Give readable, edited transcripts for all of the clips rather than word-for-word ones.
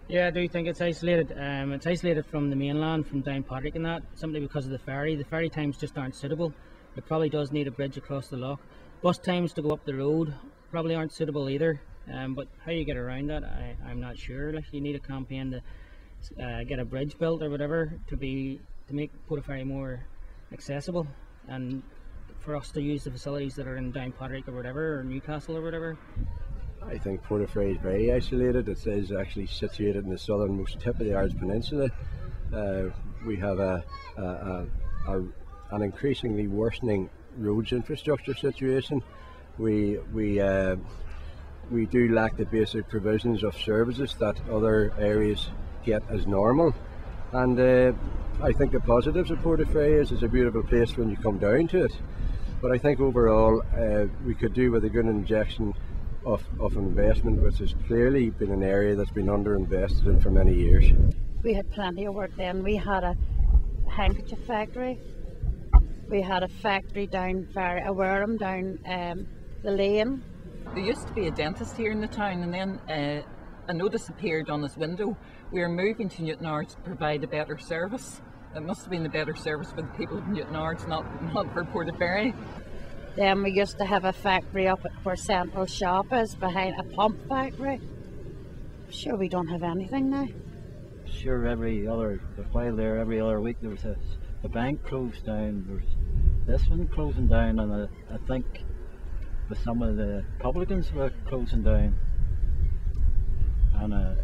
Yeah, I do think it's isolated. It's isolated from the mainland, from down Patrick and that, simply because of the ferry. The ferry times just aren't suitable. It probably does need a bridge across the loch. Bus times to go up the road probably aren't suitable either. But how you get around that, I'm not sure. Like, you need a campaign to get a bridge built or whatever to make Portaferry more accessible, and for us to use the facilities that are in down Patrick or whatever, or Newcastle or whatever. I think Portaferry is very isolated. It is actually situated in the southernmost tip of the Irish Peninsula. We have an increasingly worsening roads infrastructure situation. We do lack the basic provisions of services that other areas get as normal. And I think the positives of Portaferry is it's a beautiful place when you come down to it. But I think overall we could do with a good injection of investment, which has clearly been an area that's been underinvested in for many years. We had plenty of work then. We had a handkerchief factory. We had a factory down a Wareham down the lane. There used to be a dentist here in the town, and then a notice appeared on his window. We are moving to Newtownards to provide a better service. It must have been a better service for the people of Newtownards, not for Portaferry. Then we used to have a factory up at where Central Shop is, behind a pump factory. Sure, we don't have anything now. Sure, every other week there was a bank closed down, there was this one closing down, and I think with some of the publicans were closing down, and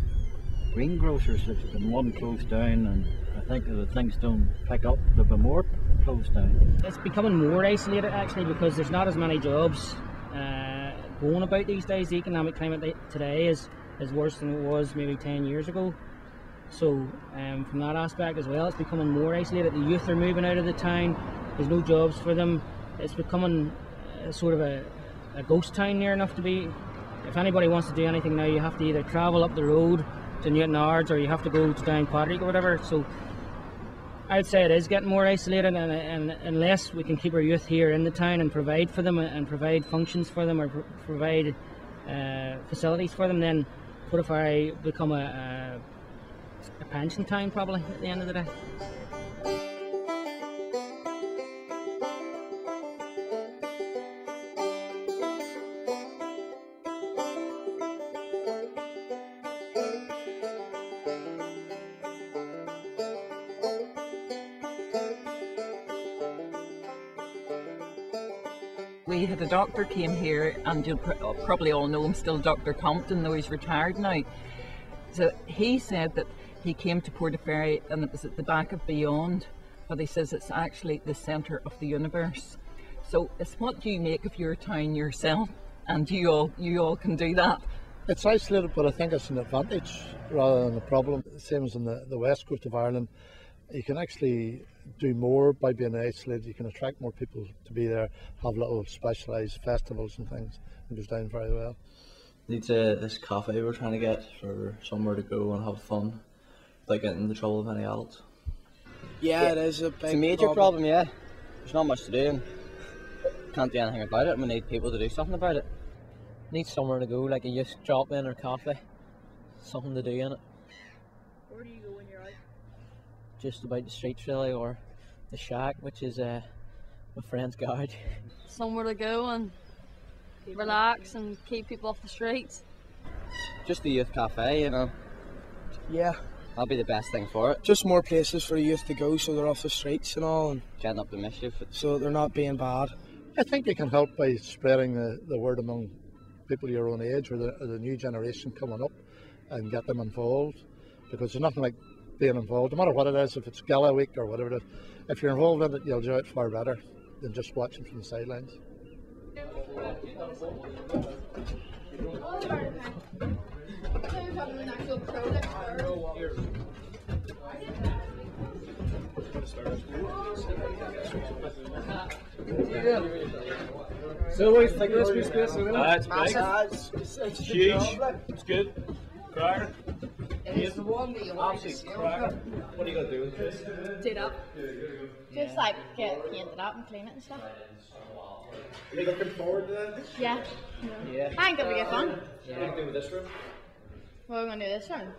greengrocers has been one closed down, and I think if things don't pick up, there'll be more closed down. It's becoming more isolated actually, because there's not as many jobs going about these days. The economic climate today is worse than it was maybe 10 years ago. So from that aspect as well, it's becoming more isolated. The youth are moving out of the town, there's no jobs for them. It's becoming sort of a ghost town near enough to be. If anybody wants to do anything now, you have to either travel up the road to Newtownards or you have to go to down Patrick or whatever. So I'd say it is getting more isolated, and unless we can keep our youth here in the town and provide for them and provide functions for them or provide facilities for them, then Portaferry become a pension town probably at the end of the day. We had a doctor came here, and you'll probably all know him still, Dr. Compton, though he's retired now. So he said that he came to Portaferry and it was at the back of beyond, but he says it's actually the centre of the universe. So it's what do you make of your town yourself, and you all can do that? It's isolated, but I think it's an advantage rather than a problem. Same as in the west coast of Ireland, you can actually do more by being isolated. You can attract more people to be there, have little specialised festivals and things. It goes down very well. Needs this cafe we're trying to get for somewhere to go and have fun without getting in the trouble of any adults. Yeah, it is a big major problem, yeah. There's not much to do and can't do anything about it, and we need people to do something about it. Need somewhere to go, like a youth drop-in or cafe. Something to do in it. Where do you go when you're out? Just about the streets really, or the shack, which is my friend's garage. Somewhere to go and relax and keep people off the streets. Just the youth cafe, you know. Yeah. That'll be the best thing for it. Just more places for the youth to go so they're off the streets and all, and getting up the mischief. So they're not being bad. I think you can help by spreading the word among people your own age or the new generation coming up and get them involved, because there's nothing like being involved, no matter what it is, if it's Gala Week or whatever it is. If you're involved in it, you'll do it far better than just watching from the sidelines. So what do you think of this space? It's big. It's huge. It's good. Cracker. It's the one that you want to see. What are you going to do with this? Do it up. Just like get it painted up and clean it and stuff. Are you looking forward to that? Yeah. I think it'll be good fun. What are you going to do with this room? What are we going to do this room?